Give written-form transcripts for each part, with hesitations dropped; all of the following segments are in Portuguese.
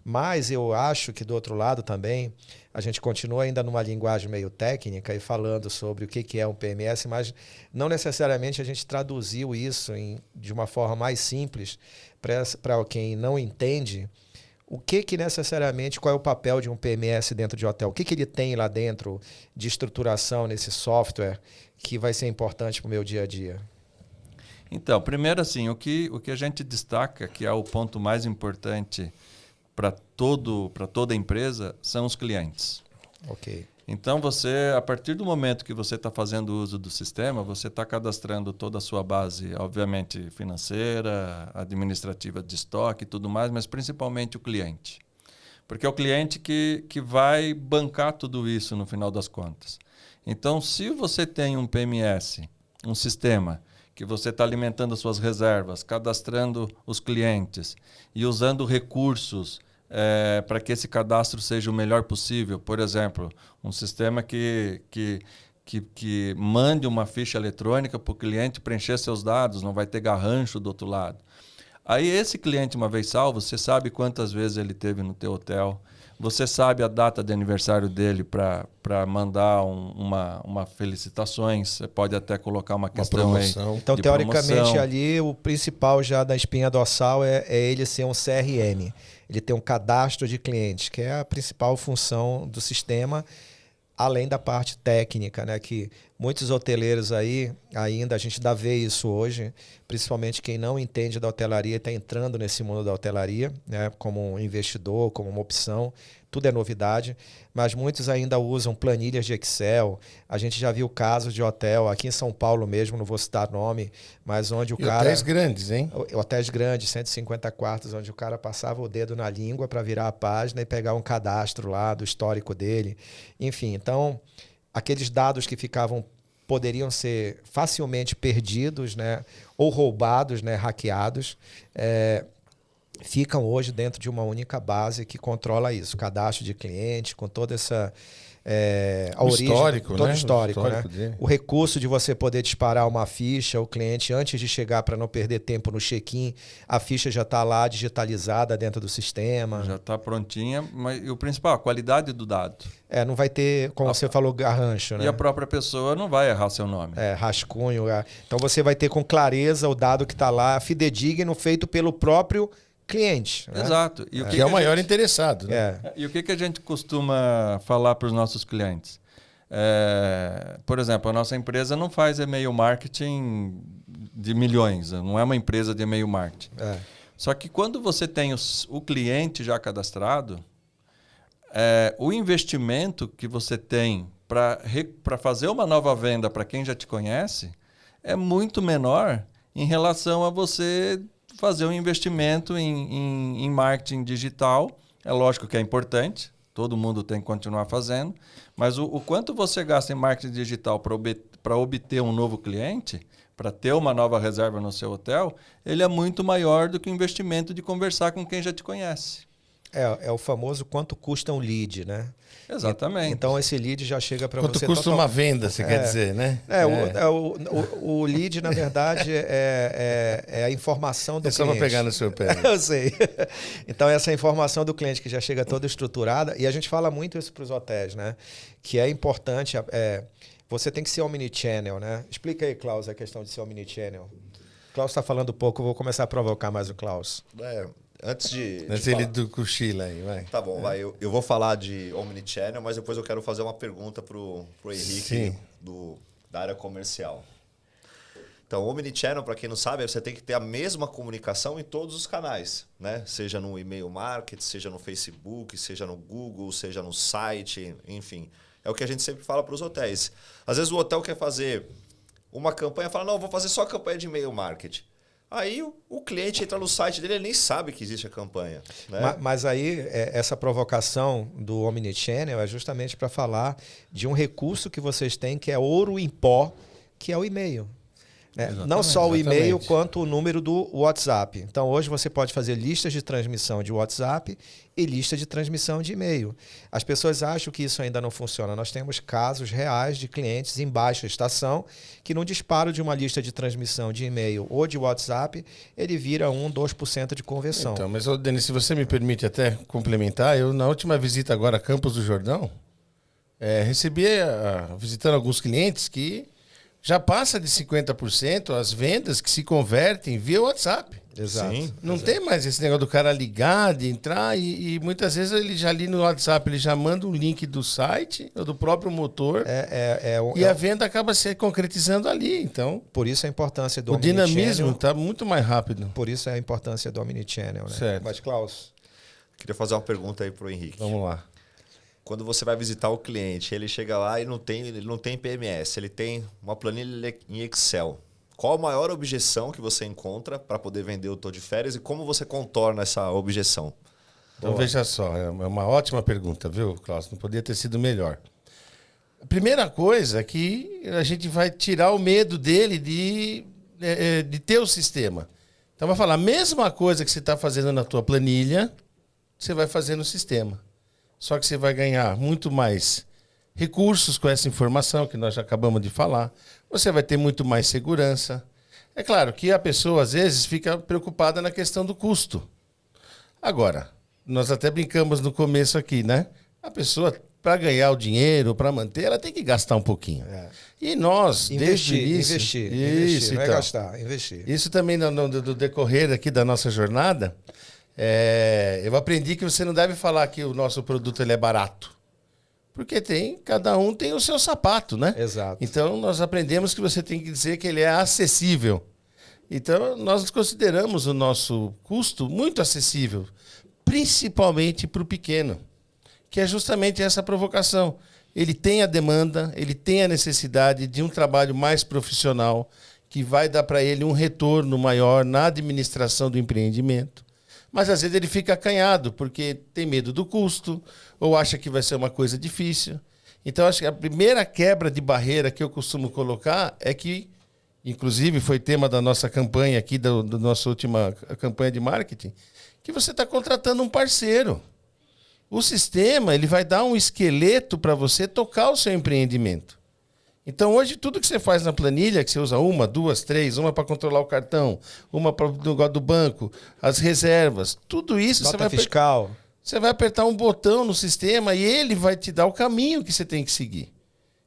Mas eu acho que, do outro lado também, a gente continua ainda numa linguagem meio técnica e falando sobre o que é um PMS, mas não necessariamente a gente traduziu isso de uma forma mais simples para quem não entende o que necessariamente, qual é o papel de um PMS dentro de hotel, o que ele tem lá dentro de estruturação nesse software que vai ser importante para o meu dia a dia. Então, primeiro assim, o que a gente destaca, que é o ponto mais importante para toda empresa, são os clientes. Ok. Então, a partir do momento que você está fazendo uso do sistema, você está cadastrando toda a sua base, obviamente financeira, administrativa de estoque e tudo mais, mas principalmente o cliente. Porque é o cliente que vai bancar tudo isso no final das contas. Então, se você tem um PMS, um sistema que você está alimentando as suas reservas, cadastrando os clientes e usando recursos para que esse cadastro seja o melhor possível. Por exemplo, um sistema que mande uma ficha eletrônica para o cliente preencher seus dados, não vai ter garrancho do outro lado. Aí esse cliente, uma vez salvo, você sabe quantas vezes ele teve no teu hotel, você sabe a data de aniversário dele para mandar uma felicitações, você pode até colocar uma questão aí. Então, teoricamente, ali o principal já da espinha dorsal é ele ser um CRM. Ele tem um cadastro de clientes, que é a principal função do sistema, além da parte técnica, né? Que muitos hoteleiros aí, ainda a gente ainda vê isso hoje, principalmente quem não entende da hotelaria está entrando nesse mundo da hotelaria, né? Como um investidor, como uma opção, tudo é novidade, mas muitos ainda usam planilhas de Excel. A gente já viu casos de hotel, aqui em São Paulo mesmo, não vou citar nome, mas onde o cara... Hotéis grandes, hein? Hotéis grandes, 150 quartos, onde o cara passava o dedo na língua para virar a página e pegar um cadastro lá do histórico dele. Enfim, então, aqueles dados que poderiam ser facilmente perdidos, né, ou roubados, né, hackeados, ficam hoje dentro de uma única base que controla isso, cadastro de cliente, com toda essa a origem, histórico, todo né? histórico, O né? dele. O recurso de você poder disparar uma ficha, o cliente, antes de chegar para não perder tempo no check-in, a ficha já está lá digitalizada dentro do sistema. Já está prontinha, mas e o principal, a qualidade do dado. Não vai ter, como você falou, garrancho, né? E a própria pessoa não vai errar seu nome. Rascunho. Então você vai ter com clareza o dado que está lá, fidedigno, feito pelo próprio cliente. Né? Exato. E que é o maior interessado. Né? E o que a gente costuma falar para os nossos clientes? Por exemplo, a nossa empresa não faz e-mail marketing de milhões, não é uma empresa de e-mail marketing. Só que quando você tem o cliente já cadastrado, o investimento que você tem para fazer uma nova venda para quem já te conhece é muito menor em relação a você fazer um investimento em marketing digital. É lógico que é importante, todo mundo tem que continuar fazendo, mas o quanto você gasta em marketing digital para obter um novo cliente, para ter uma nova reserva no seu hotel, ele é muito maior do que o investimento de conversar com quem já te conhece. É o famoso quanto custa um lead, né? Exatamente. Então esse lead já chega para você... Quanto custa uma venda, você quer dizer, né? O lead, na verdade, é a informação do cliente. É só para pegar no seu pé. Eu sei. Então essa informação do cliente que já chega toda estruturada, e a gente fala muito isso para os hotéis, né? Que é importante, você tem que ser omnichannel, né? Explica aí, Klaus, a questão de ser omnichannel. O Klaus está falando pouco, eu vou começar a provocar mais o Klaus. Antes de ele do cochila aí, vai. Tá bom, vai. Eu vou falar de Omnichannel, mas depois eu quero fazer uma pergunta pro Henrique da área comercial. Então, Omnichannel, para quem não sabe, você tem que ter a mesma comunicação em todos os canais, né? Seja no e-mail marketing, seja no Facebook, seja no Google, seja no site, enfim. É o que a gente sempre fala para os hotéis. Às vezes o hotel quer fazer uma campanha e fala, não, vou fazer só a campanha de e-mail marketing. Aí o cliente entra no site dele, ele nem sabe que existe a campanha. Né? Mas aí essa provocação do Omnichannel é justamente para falar de um recurso que vocês têm que é ouro em pó, que é o e-mail. Não só o e-mail, quanto o número do WhatsApp. Então, hoje você pode fazer listas de transmissão de WhatsApp e lista de transmissão de e-mail. As pessoas acham que isso ainda não funciona. Nós temos casos reais de clientes em baixa estação que no disparo de uma lista de transmissão de e-mail ou de WhatsApp, ele vira 2% de conversão. Então, mas, Denis, se você me permite até complementar, eu na última visita agora a Campos do Jordão, recebi, visitando alguns clientes, que já passa de 50% as vendas que se convertem via WhatsApp. Exato. Sim, não tem mais esse negócio do cara ligar, de entrar e muitas vezes ele já ali no WhatsApp, ele já manda um link do site ou do próprio motor a venda acaba se concretizando ali. Então, por isso a importância do omnichannel. O dinamismo está muito mais rápido. Por isso a importância do omnichannel, né? Certo. Mas, Klaus, queria fazer uma pergunta aí pro Henrique. Vamos lá. Quando você vai visitar o cliente, ele chega lá e ele não tem PMS, ele tem uma planilha em Excel. Qual a maior objeção que você encontra para poder vender o Tô de Férias e como você contorna essa objeção? Então, veja só, é uma ótima pergunta, viu, Klaus? Não podia ter sido melhor. A primeira coisa é que a gente vai tirar o medo dele de ter o sistema. Então, vai falar, a mesma coisa que você está fazendo na tua planilha, você vai fazer no sistema. Só que você vai ganhar muito mais recursos com essa informação que nós já acabamos de falar. Você vai ter muito mais segurança. É claro que a pessoa, às vezes, fica preocupada na questão do custo. Agora, nós até brincamos no começo aqui, né? A pessoa, para ganhar o dinheiro, para manter, ela tem que gastar um pouquinho. E nós, desde o início... Investir, não é gastar, investir. Isso também, no decorrer aqui da nossa jornada... eu aprendi que você não deve falar que o nosso produto ele é barato. Porque cada um tem o seu sapato, né? Exato. Então, nós aprendemos que você tem que dizer que ele é acessível. Então, nós consideramos o nosso custo muito acessível, principalmente para o pequeno, que é justamente essa provocação. Ele tem a demanda, ele tem a necessidade de um trabalho mais profissional, que vai dar para ele um retorno maior na administração do empreendimento. Mas às vezes ele fica acanhado, porque tem medo do custo, ou acha que vai ser uma coisa difícil. Então, acho que a primeira quebra de barreira que eu costumo colocar é que, inclusive foi tema da nossa campanha aqui, da nossa última campanha de marketing, que você está contratando um parceiro. O sistema ele vai dar um esqueleto para você tocar o seu empreendimento. Então, hoje, tudo que você faz na planilha, que você usa 1, 2, 3, uma para controlar o cartão, uma para o negócio do banco, as reservas, tudo isso... Nota fiscal. Você vai apertar um botão no sistema e ele vai te dar o caminho que você tem que seguir.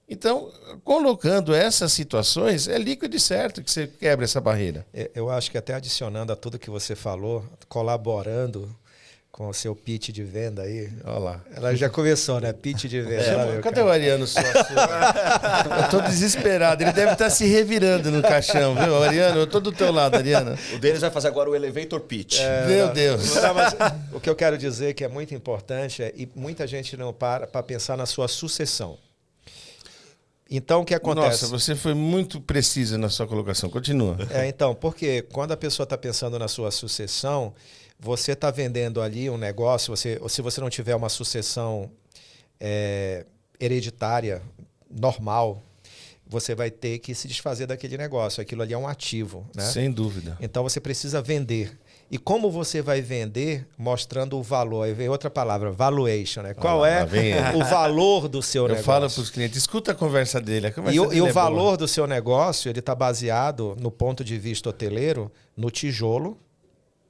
Então, colocando essas situações, é líquido e certo que você quebra essa barreira. Eu acho que até adicionando a tudo que você falou, colaborando com o seu pitch de venda aí. Olha lá. Ela já começou, né? Pitch de venda. Cadê o Ariano sócio? Eu tô desesperado. Ele deve estar se revirando no caixão, viu? Ariano, eu tô do teu lado, Ariano. O Denis vai fazer agora o elevator pitch. Meu Deus. Não, mas o que eu quero dizer que é muito importante e muita gente não para pensar na sua sucessão. Então, o que acontece? Nossa, você foi muito preciso na sua colocação. Continua. Então, porque quando a pessoa está pensando na sua sucessão, você está vendendo ali um negócio, se você não tiver uma sucessão hereditária, normal, você vai ter que se desfazer daquele negócio. Aquilo ali é um ativo, né? Sem dúvida. Então, você precisa vender. E como você vai vender? Mostrando o valor. Aí vem outra palavra, valuation, né? Qual é o valor do seu negócio? Eu falo para os clientes, escuta a conversa dele. E o valor do seu negócio, ele está baseado, no ponto de vista hoteleiro, no tijolo,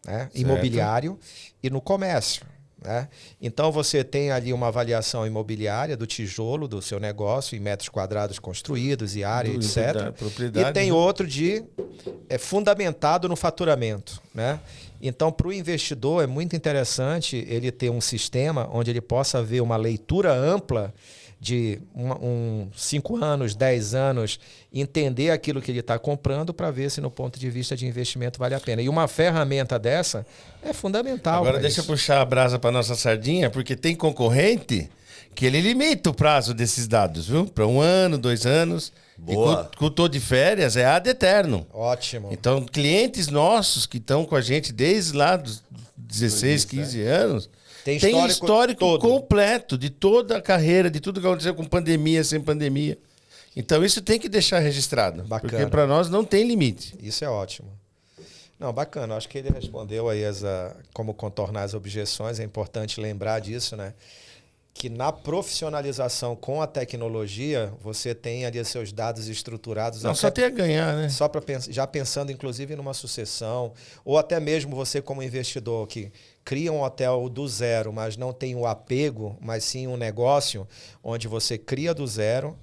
né? Imobiliário e no comércio. Né? Então, você tem ali uma avaliação imobiliária do tijolo do seu negócio, em metros quadrados construídos e área, etc. E tem outro fundamentado no faturamento. Né? Então, para o investidor, é muito interessante ele ter um sistema onde ele possa ver uma leitura ampla de 5 anos, 10 anos, entender aquilo que ele está comprando para ver se no ponto de vista de investimento vale a pena. E uma ferramenta dessa é fundamental. Agora deixa eu puxar a brasa para nossa sardinha, porque tem concorrente que ele limita o prazo desses dados, viu? Para 1 ano, 2 anos. Boa. E com o Tô de Férias é ad eterno. Ótimo. Então, clientes nossos que estão com a gente desde lá dos 16, 15 anos... Tem histórico completo de toda a carreira, de tudo que aconteceu com pandemia, sem pandemia. Então, isso tem que deixar registrado. Bacana. Porque para nós não tem limite. Isso é ótimo. Não, bacana. Acho que ele respondeu aí como contornar as objeções. É importante lembrar disso, né? Que na profissionalização com a tecnologia, você tem ali seus dados estruturados. Não, só tem a ganhar, né? Só para já pensando, inclusive, numa sucessão, ou até mesmo você como investidor que cria um hotel do zero, mas não tem o apego, mas sim um negócio onde você cria do zero,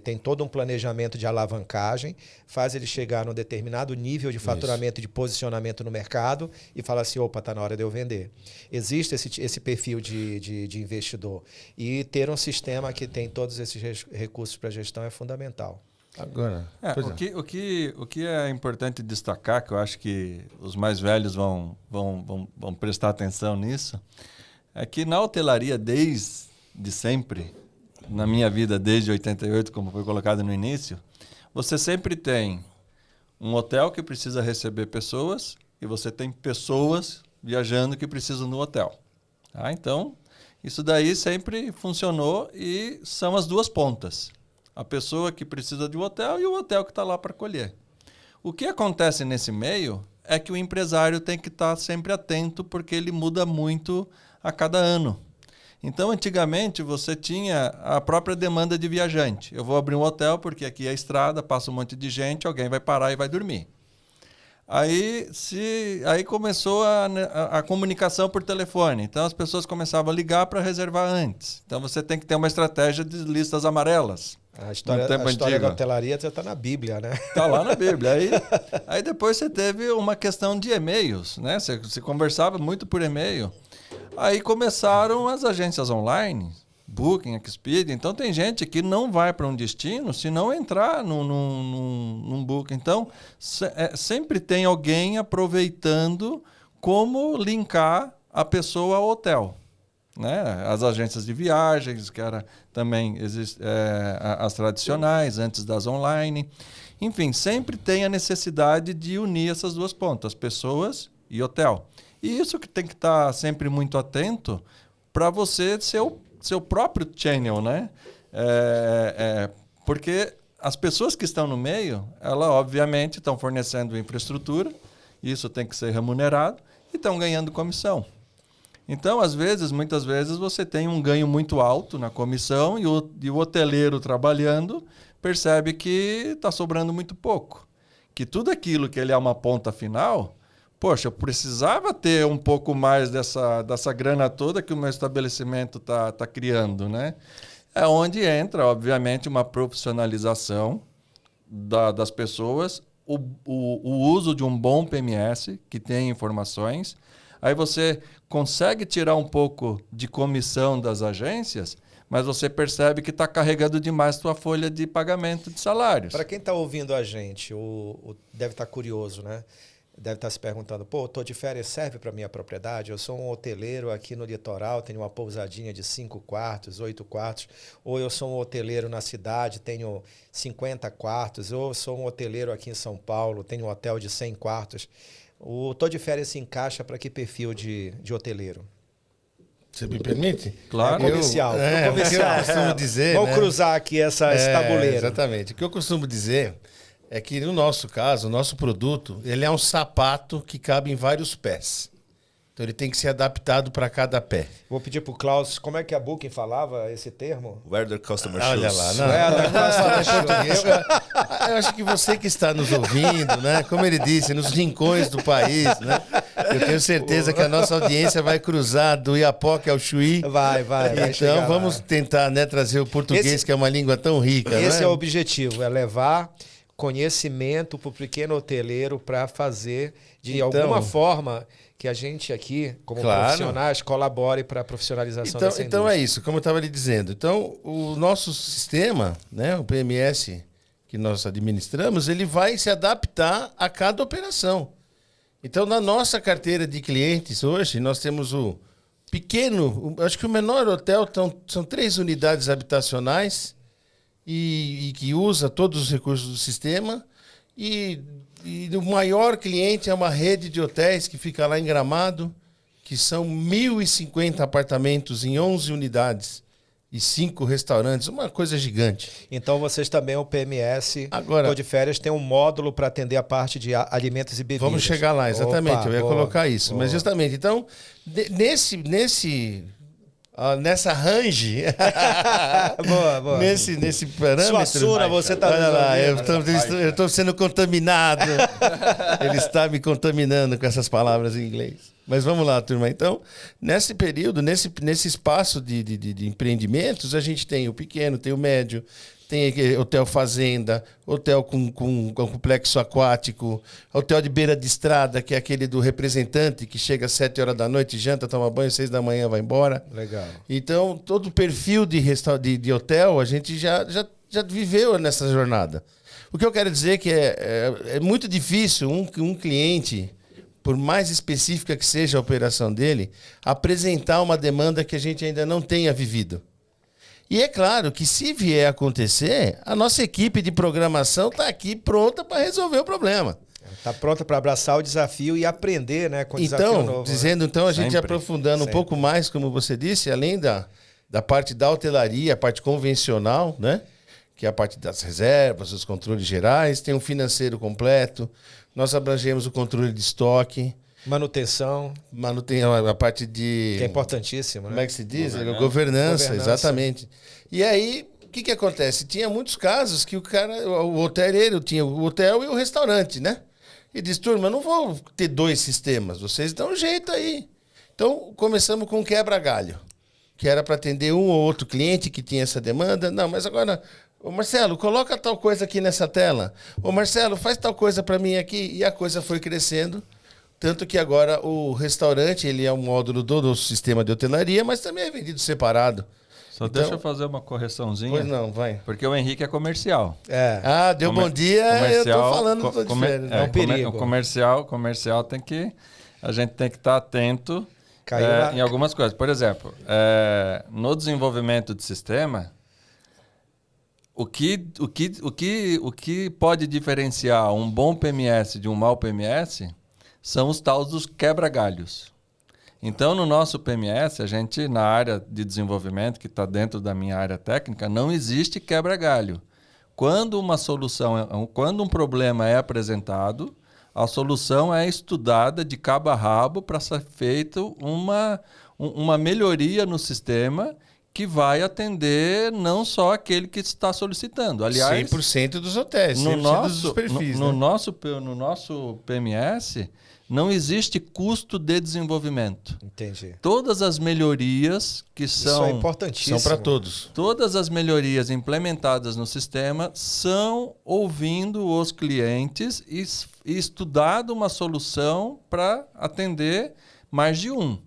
tem todo um planejamento de alavancagem, faz ele chegar num determinado nível de faturamento e de posicionamento no mercado e fala assim, opa, está na hora de eu vender. Existe esse perfil de investidor. E ter um sistema que tem todos esses recursos para gestão é fundamental. Agora, o que é importante destacar, que eu acho que os mais velhos vão prestar atenção nisso, é que na hotelaria, desde sempre, na minha vida desde 88, como foi colocado no início, você sempre tem um hotel que precisa receber pessoas e você tem pessoas viajando que precisam do hotel. Tá? Então, isso daí sempre funcionou e são as duas pontas. A pessoa que precisa de um hotel e o hotel que está lá para acolher. O que acontece nesse meio é que o empresário tem que estar sempre atento porque ele muda muito a cada ano. Então, antigamente, você tinha a própria demanda de viajante. Eu vou abrir um hotel porque aqui é a estrada, passa um monte de gente, alguém vai parar e vai dormir. Aí começou a comunicação por telefone. Então, as pessoas começavam a ligar para reservar antes. Então, você tem que ter uma estratégia de listas amarelas. A história da hotelaria já está na Bíblia, né? Está lá na Bíblia. Aí depois você teve uma questão de e-mails, né? Você conversava muito por e-mail. Aí começaram as agências online, Booking, Expedia. Então tem gente que não vai para um destino se não entrar num Booking. Então sempre tem alguém aproveitando como linkar a pessoa ao hotel. Né? As agências de viagens, que era também as tradicionais, antes das online. Enfim, sempre tem a necessidade de unir essas duas pontas, pessoas e hotel. E isso que tem que estar sempre muito atento para você ser o seu próprio channel, né? Porque as pessoas que estão no meio, elas obviamente estão fornecendo infraestrutura, isso tem que ser remunerado, e estão ganhando comissão. Então, muitas vezes, você tem um ganho muito alto na comissão e o hoteleiro trabalhando percebe que está sobrando muito pouco. Que tudo aquilo que ele é uma ponta final, poxa, eu precisava ter um pouco mais dessa grana toda que o meu estabelecimento está criando, né? É onde entra, obviamente, uma profissionalização das pessoas, o uso de um bom PMS, que tem informações. Aí você consegue tirar um pouco de comissão das agências, mas você percebe que está carregando demais sua folha de pagamento de salários. Para quem está ouvindo a gente, deve estar curioso, né? Deve estar se perguntando, pô, estou de férias, serve para minha propriedade? Eu sou um hoteleiro aqui no litoral, tenho uma pousadinha de 5 quartos, 8 quartos, ou eu sou um hoteleiro na cidade, tenho 50 quartos, ou eu sou um hoteleiro aqui em São Paulo, tenho um hotel de 100 quartos. O Tô de Férias se encaixa para que perfil de hoteleiro? Você me permite? Claro. Comercial. Eu costumo dizer, vamos cruzar aqui esse tabuleiro. Exatamente. O que eu costumo dizer é que, no nosso caso, o nosso produto, ele é um sapato que cabe em vários pés. Então, ele tem que ser adaptado para cada pé. Vou pedir para o Klaus, como é que a Booking falava esse termo? Wear the customer Olha shoes. lá. Eu acho que você que está nos ouvindo, né? Como ele disse, nos rincões do país, né? Eu tenho certeza que a nossa audiência vai cruzar do Iapoca ao Chuí. Vai Então, vamos tentar, né, trazer o português, que é uma língua tão rica. Esse né? é o objetivo, é levar conhecimento para o pequeno hoteleiro para fazer, de alguma forma, que a gente aqui, como profissionais, colabore para a profissionalização dessa indústria. Então é isso, como eu estava lhe dizendo. Então, o nosso sistema, né, o PMS que nós administramos, ele vai se adaptar a cada operação. Então, na nossa carteira de clientes hoje, nós temos o pequeno, acho que o menor hotel são 3 unidades habitacionais e que usa todos os recursos do sistema. E o maior cliente é uma rede de hotéis que fica lá em Gramado, que são 1.050 apartamentos em 11 unidades e 5 restaurantes, uma coisa gigante. Então vocês também, o PMS, Agora, Tô de Férias, tem um módulo para atender a parte de alimentos e bebidas. Vamos chegar lá, exatamente. Opa, eu ia boa, colocar isso. boa. Mas justamente, então, nessa range, boa. nesse parâmetro... Suassuna, você tá... Olha lá, eu estou sendo contaminado. Ele está me contaminando com essas palavras em inglês. Mas vamos lá, turma. Então, nesse período, nesse espaço de empreendimentos, a gente tem o pequeno, tem o médio, tem hotel fazenda, hotel com complexo aquático, hotel de beira de estrada, que é aquele do representante, que chega às 7 horas da noite, janta, toma banho, 6 da manhã vai embora. Legal. Então, todo o perfil de hotel, a gente já viveu nessa jornada. O que eu quero dizer é que é muito difícil um cliente, por mais específica que seja a operação dele, apresentar uma demanda que a gente ainda não tenha vivido. E é claro que, se vier a acontecer, a nossa equipe de programação está aqui pronta para resolver o problema. Está pronta para abraçar o desafio e aprender, né, com o desafio novo. Dizendo, então, a gente Sempre. aprofundando um pouco mais, como você disse, além da parte da hotelaria, a parte convencional, né? Que é a parte das reservas, os controles gerais, tem um financeiro completo, nós abrangemos o controle de estoque, Manutenção, a parte de... que é importantíssimo, né? Como é que se diz? Governança, exatamente. E aí, o que acontece? Tinha muitos casos que o hoteleiro tinha o hotel e o restaurante, né? E diz, turma, eu não vou ter 2 sistemas, vocês dão um jeito aí. Então, começamos com um quebra-galho, que era para atender um ou outro cliente que tinha essa demanda. Não, mas agora... Ô Marcelo, coloca tal coisa aqui nessa tela. Ô Marcelo, faz tal coisa para mim aqui. E a coisa foi crescendo. Tanto que agora o restaurante, ele é um módulo do sistema de hotelaria, mas também é vendido separado. Só deixa eu fazer uma correçãozinha. Pois não, vai. Porque o Henrique é comercial. Ah, deu bom dia, eu tô falando do diferente. É um perigo. O comercial tem que... A gente tem que estar atento em algumas coisas. Por exemplo, no desenvolvimento de sistema... O que pode diferenciar um bom PMS de um mau PMS são os tais dos quebra-galhos. Então, no nosso PMS, a gente, na área de desenvolvimento, que está dentro da minha área técnica, não existe quebra-galho. Quando um problema é apresentado, a solução é estudada de cabo a rabo para ser feita uma melhoria no sistema que vai atender não só aquele que está solicitando. Aliás, 100% dos hotéis, 100% dos perfis. No nosso PMS, não existe custo de desenvolvimento. Entendi. Todas as melhorias que são... Isso é importantíssimo. São para todos. Todas as melhorias implementadas no sistema são ouvindo os clientes e estudado uma solução para atender mais de um.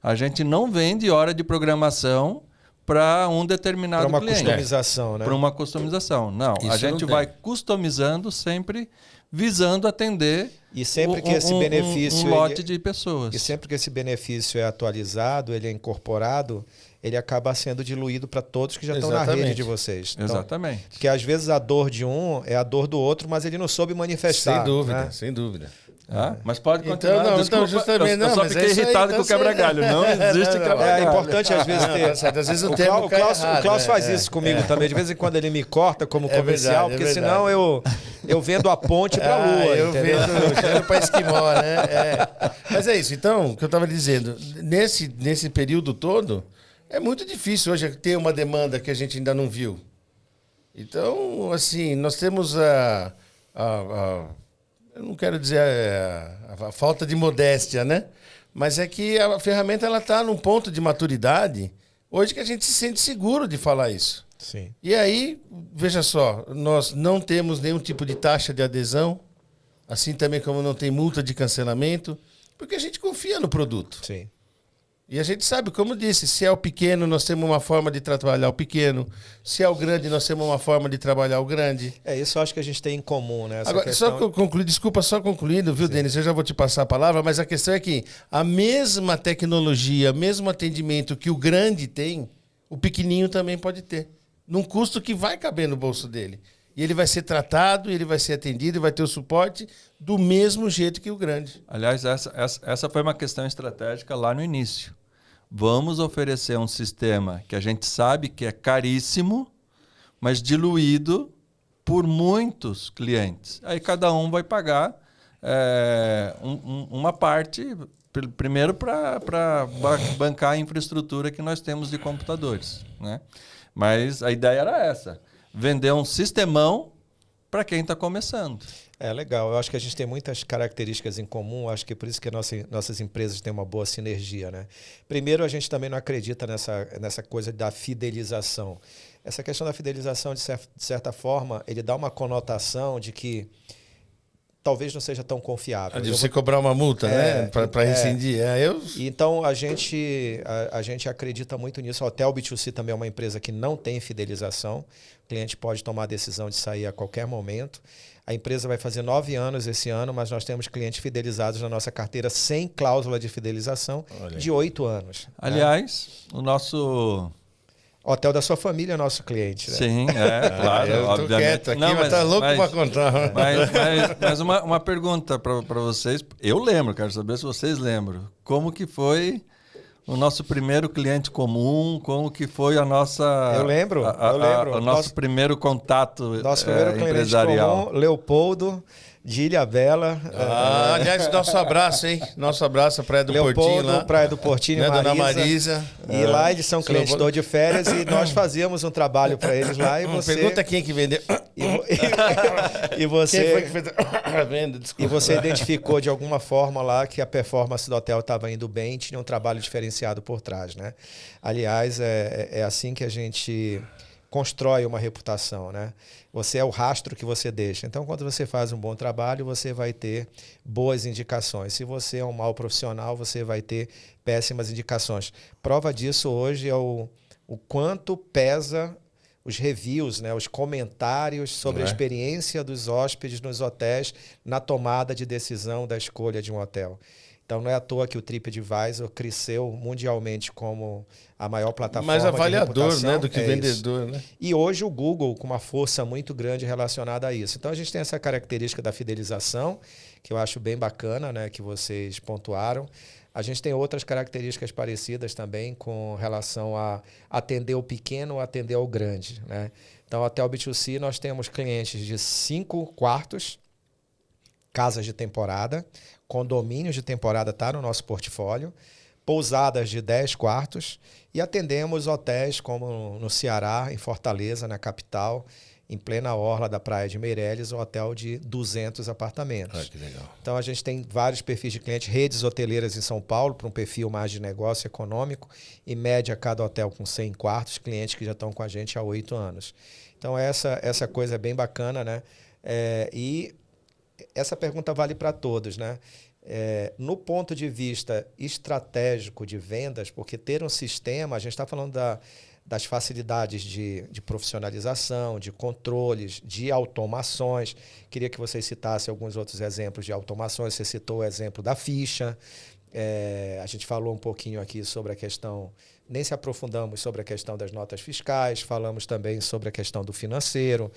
A gente não vende hora de programação para um determinado cliente. Para uma customização, né? Para uma customização. Não, Isso a gente vai customizando sempre visando atender e sempre que esse benefício um lote de pessoas. E sempre que esse benefício é atualizado, ele é incorporado, ele acaba sendo diluído para todos que já estão na rede de vocês. Então, exatamente. Porque às vezes a dor de um é a dor do outro, mas ele não soube manifestar. Sem dúvida, né? sem dúvida. Mas pode continuar. Então, desculpa, justamente, eu só fiquei irritado com o quebra-galho. Não existe quebra-galho. É importante às vezes ter... Às vezes o Klaus faz isso comigo também. De vez em quando ele me corta como comercial, porque senão eu vendo a ponte para a lua. Eu vendo para Esquimó, né? Mas é isso. Então, o que eu estava dizendo, nesse período todo, é muito difícil hoje ter uma demanda que a gente ainda não viu. Então, assim, nós temos eu não quero dizer a falta de modéstia, né? Mas é que a ferramenta ela está num ponto de maturidade hoje que a gente se sente seguro de falar isso. Sim. E aí, veja só, nós não temos nenhum tipo de taxa de adesão, assim também como não tem multa de cancelamento, porque a gente confia no produto. Sim. E a gente sabe, como disse, se é o pequeno, nós temos uma forma de trabalhar o pequeno. Se é o grande, nós temos uma forma de trabalhar o grande. Isso eu acho que a gente tem em comum, né? Agora, questão... só concluir, desculpa, só concluindo, viu, Denis? Eu já vou te passar a palavra, mas a questão é que a mesma tecnologia, o mesmo atendimento que o grande tem, o pequenininho também pode ter. Num custo que vai caber no bolso dele. E ele vai ser tratado, ele vai ser atendido, e vai ter o suporte do mesmo jeito que o grande. Aliás, essa foi uma questão estratégica lá no início. vamos oferecer um sistema que a gente sabe que é caríssimo, mas diluído por muitos clientes. Aí cada um vai pagar uma parte, primeiro para bancar a infraestrutura que nós temos de computadores, né? Mas a ideia era essa, vender um sistemão para quem está começando. Legal. Eu acho que a gente tem muitas características em comum. Acho que por isso que nossas empresas têm uma boa sinergia, né? Primeiro, a gente também não acredita nessa coisa da fidelização. Essa questão da fidelização, de certa forma, ele dá uma conotação de que talvez não seja tão confiável. De você cobrar uma multa, né? Para rescindir. Então, a gente acredita muito nisso. O Hotel B2C também é uma empresa que não tem fidelização. O cliente pode tomar a decisão de sair a qualquer momento. A empresa vai fazer 9 anos esse ano, mas nós temos clientes fidelizados na nossa carteira sem cláusula de fidelização de 8 anos. Aliás, o nosso... Hotel da sua família é nosso cliente, né? Sim, claro, eu obviamente. Tô quieto aqui, mas tá louco para contar. Mas uma pergunta para vocês. Eu lembro, quero saber se vocês lembram. Como que foi o nosso primeiro cliente comum? Como que foi a nossa... Eu lembro. O nosso primeiro contato nosso primeiro empresarial. Cliente comum, Leopoldo, de Ilhabela. Aliás, nosso abraço, hein? Nosso abraço à Praia do Leopoldo, Portinho lá. Praia do Portinho, né? Marisa. Dona Marisa. E lá eles são clientes todos de férias e nós fazíamos um trabalho para eles lá e você... Pergunta quem que vendeu. E você... Quem foi que fez a venda? Desculpa. E você identificou de alguma forma lá que a performance do hotel estava indo bem e tinha um trabalho diferenciado por trás, né? Aliás, é assim que a gente constrói uma reputação, né? Você é o rastro que você deixa. Então, quando você faz um bom trabalho, você vai ter boas indicações. Se você é um mau profissional, você vai ter péssimas indicações. Prova disso hoje é o quanto pesa os reviews, né? Os comentários sobre a experiência dos hóspedes nos hotéis na tomada de decisão da escolha de um hotel. Então, não é à toa que o TripAdvisor cresceu mundialmente como a maior plataforma mais avaliador, de reputação, né, do que vendedor, né? E hoje o Google com uma força muito grande relacionada a isso. Então, a gente tem essa característica da fidelização, que eu acho bem bacana, né, que vocês pontuaram. A gente tem outras características parecidas também com relação a atender o pequeno ou atender ao grande, né? Então, Hotel B2C, nós temos clientes de 5 quartos, casas de temporada, condomínios de temporada está no nosso portfólio, pousadas de 10 quartos e atendemos hotéis como no Ceará, em Fortaleza, na capital, em plena orla da Praia de Meireles, um hotel de 200 apartamentos. Que legal. Então, a gente tem vários perfis de clientes, redes hoteleiras em São Paulo, para um perfil mais de negócio econômico, em média, cada hotel com 100 quartos, clientes que já estão com a gente há 8 anos. Então, essa coisa é bem bacana, né? E essa pergunta vale para todos, né? No ponto de vista estratégico de vendas, porque ter um sistema, a gente está falando das facilidades de profissionalização, de controles, de automações. Queria que vocês citassem alguns outros exemplos de automações. Você citou o exemplo da ficha. A gente falou um pouquinho aqui sobre a questão, nem se aprofundamos sobre a questão das notas fiscais, falamos também sobre a questão do financeiro.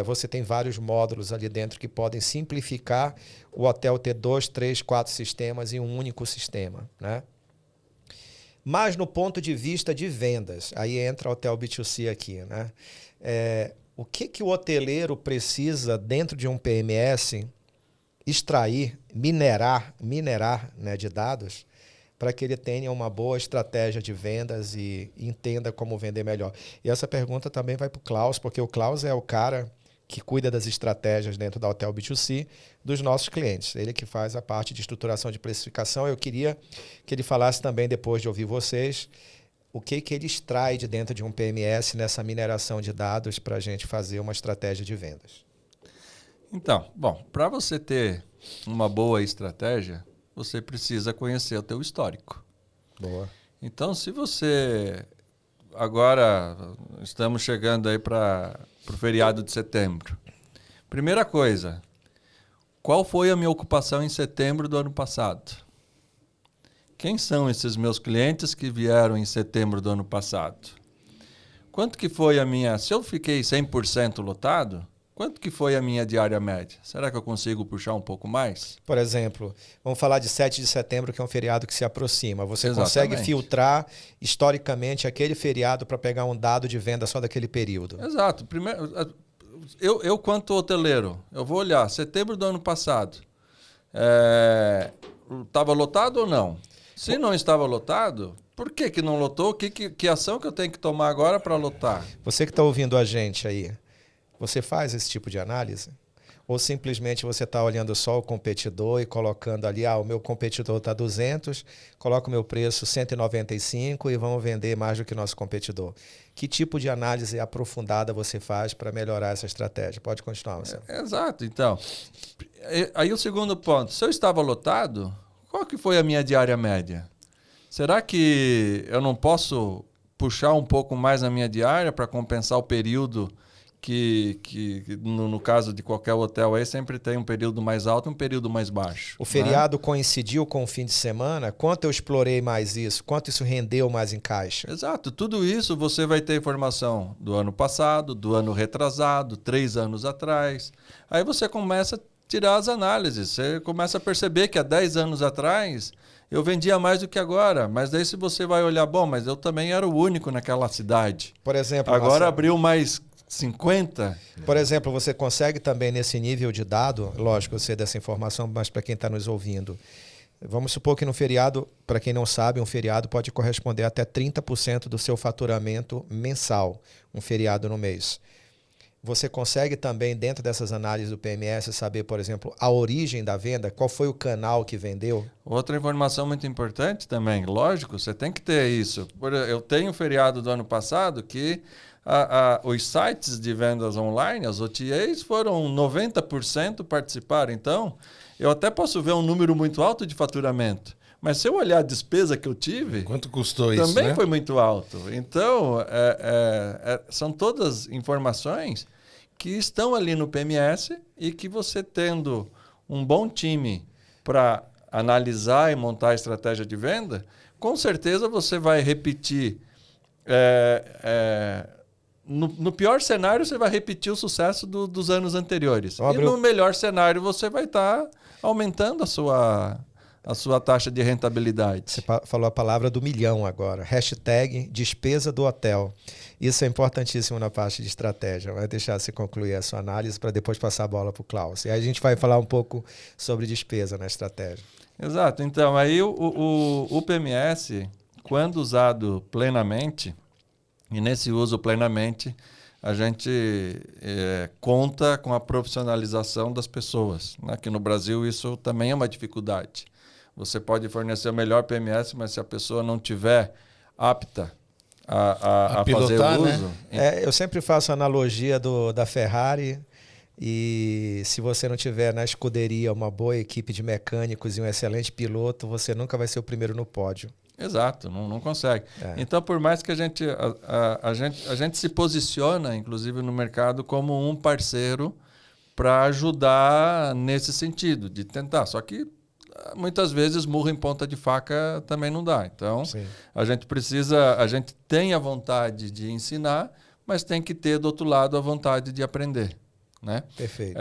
Você tem vários módulos ali dentro que podem simplificar o hotel ter 2, 3, 4 sistemas em um único sistema, né? Mas no ponto de vista de vendas, aí entra o Hotel B2C aqui, né? O que o hoteleiro precisa dentro de um PMS extrair, minerar, né, de dados para que ele tenha uma boa estratégia de vendas e entenda como vender melhor? E essa pergunta também vai para o Klaus, porque o Klaus é o cara que cuida das estratégias dentro da Hotel B2C dos nossos clientes. Ele que faz a parte de estruturação de precificação. Eu queria que ele falasse também, depois de ouvir vocês, o que ele extrai de dentro de um PMS nessa mineração de dados para a gente fazer uma estratégia de vendas. Então, bom, para você ter uma boa estratégia, você precisa conhecer o teu histórico. Boa. Então, se você... Agora, estamos chegando aí para o feriado de setembro. Primeira coisa, qual foi a minha ocupação em setembro do ano passado? Quem são esses meus clientes que vieram em setembro do ano passado? Quanto que foi a minha... Se eu fiquei 100% lotado, Quanto que foi a minha diária média? Será que eu consigo puxar um pouco mais? Por exemplo, vamos falar de 7 de setembro, que é um feriado que se aproxima. Você Exatamente. consegue filtrar historicamente aquele feriado para pegar um dado de venda só daquele período. Exato. Primeiro, eu quanto hoteleiro, eu vou olhar setembro do ano passado. Estava lotado ou não? Se não estava lotado, por que não lotou? Que ação que eu tenho que tomar agora para lotar? Você que está ouvindo a gente aí, você faz esse tipo de análise? Ou simplesmente você está olhando só o competidor e colocando ali, o meu competidor está 200, coloco o meu preço 195 e vamos vender mais do que nosso competidor. Que tipo de análise aprofundada você faz para melhorar essa estratégia? Pode continuar, Marcelo. Exato. Então, aí o segundo ponto. Se eu estava lotado, qual que foi a minha diária média? Será que eu não posso puxar um pouco mais na minha diária para compensar o período que no caso de qualquer hotel aí, sempre tem um período mais alto e um período mais baixo. O feriado coincidiu com o fim de semana? Quanto eu explorei mais isso? Quanto isso rendeu mais em caixa? Exato. Tudo isso você vai ter informação do ano passado, do ano retrasado, 3 anos atrás. Aí você começa a tirar as análises. Você começa a perceber que há 10 anos atrás eu vendia mais do que agora. Mas daí se você vai olhar, mas eu também era o único naquela cidade. Por exemplo, agora Marcelo, abriu mais 50. Por exemplo, você consegue também nesse nível de dado, lógico, eu sei dessa informação, mas para quem está nos ouvindo, vamos supor que no feriado, para quem não sabe, um feriado pode corresponder até 30% do seu faturamento mensal, um feriado no mês. Você consegue também, dentro dessas análises do PMS, saber, por exemplo, a origem da venda, qual foi o canal que vendeu? Outra informação muito importante também, lógico, você tem que ter isso. Eu tenho um feriado do ano passado que os sites de vendas online, as OTAs, foram 90% participaram. Então, eu até posso ver um número muito alto de faturamento. Mas se eu olhar a despesa que eu tive... Quanto custou isso, também né? foi muito alto. Então, são todas informações que estão ali no PMS e que você tendo um bom time para analisar e montar a estratégia de venda, com certeza você vai repetir... No pior cenário, você vai repetir o sucesso dos anos anteriores. E no melhor cenário, você vai estar aumentando a sua taxa de rentabilidade. Você falou a palavra do milhão agora. Hashtag despesa do hotel. Isso é importantíssimo na parte de estratégia. Vai deixar você concluir a sua análise para depois passar a bola para o Klaus. E aí a gente vai falar um pouco sobre despesa na estratégia. Exato. Então, aí o PMS, quando usado plenamente, e nesse uso plenamente, a gente conta com a profissionalização das pessoas. Aqui no Brasil, isso também é uma dificuldade. Você pode fornecer o melhor PMS, mas se a pessoa não tiver apta a pilotar, fazer uso... Né? Eu sempre faço a analogia da Ferrari, e se você não tiver na escuderia uma boa equipe de mecânicos e um excelente piloto, você nunca vai ser o primeiro no pódio. Exato, não consegue. Então, por mais que a gente se posiciona, inclusive no mercado, como um parceiro para ajudar nesse sentido, de tentar. Só que muitas vezes murro em ponta de faca também não dá. Então, sim, a gente tem a vontade de ensinar, mas tem que ter do outro lado a vontade de aprender. Né? Perfeito.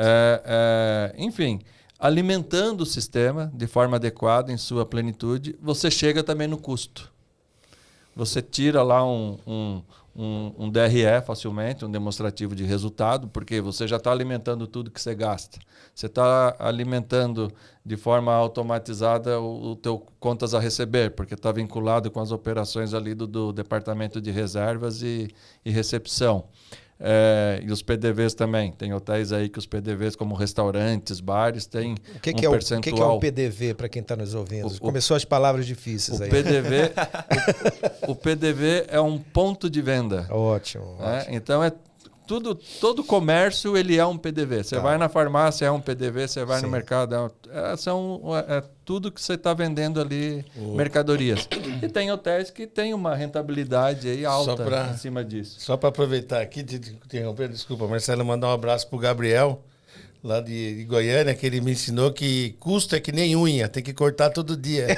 Enfim, alimentando o sistema de forma adequada em sua plenitude, você chega também no custo. Você tira lá um DRE facilmente, um demonstrativo de resultado, porque você já está alimentando tudo que você gasta. Você está alimentando de forma automatizada o teu contas a receber, porque está vinculado com as operações ali do departamento de reservas e recepção. E os PDVs também. Tem hotéis aí que os PDVs, como restaurantes, bares, tem percentual. O que é o PDV para quem está nos ouvindo? Começou as palavras difíceis aí. O PDV é um ponto de venda. Ótimo. Então, todo comércio ele é um PDV. Você vai na farmácia, é um PDV. Você vai no mercado, é tudo que você está vendendo ali, mercadorias. E tem hotéis que têm uma rentabilidade aí alta em cima disso. Só para aproveitar aqui, te interromper, desculpa, Marcelo, mandar um abraço para o Gabriel, lá de Goiânia, que ele me ensinou que custo é que nem unha, tem que cortar todo dia.